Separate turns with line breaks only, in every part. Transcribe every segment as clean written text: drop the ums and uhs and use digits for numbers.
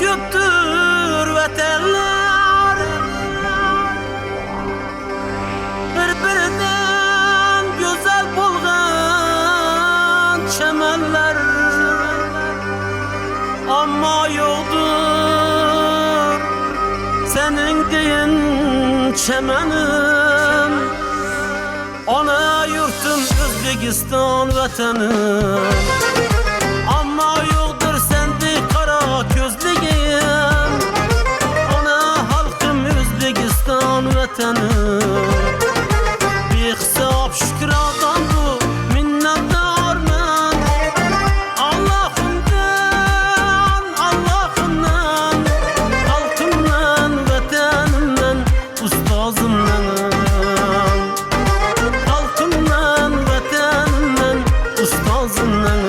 köktür vatanlar, bir-birinden güzel bolgan çemenler, amma yoktur senin deyin çemenin. Ana yurtum Özbekistan vatanım, amma yoktur sende kara gözlüğüm. Ana halkım Özbekistan vatanım, bir hesap şükradan bu minnettarman. Allah'ımdan, Allah'ımdan, halkımdan, vatanımdan, ustazımdan. Halkımdan, vatanımdan, ustazımdan.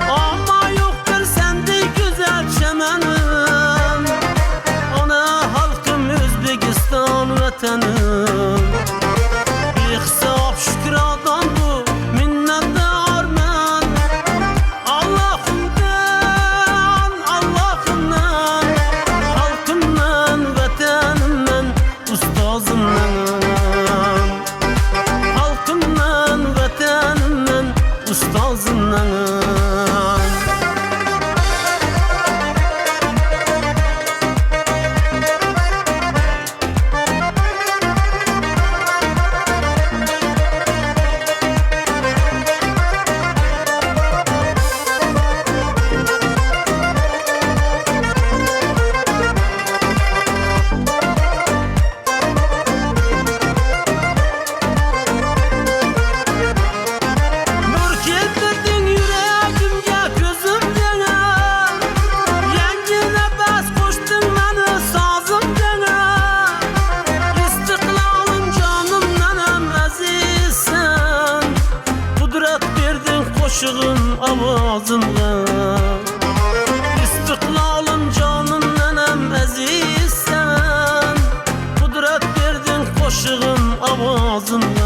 Ama yoktur sende güzel çemenim. Ana halkım Özbekistan vatanım, bir hesap şükradan bu minnettarman. Allah'ımdan, Allah'ımdan, halkımdan, vatanımdan, ustazımdan. Halkımdan, vatanımdan, ustazımdan. Koşuğun avazımda, İstiklalım canım nenem əzizsən. Kudret verdin koşuğun avazımda.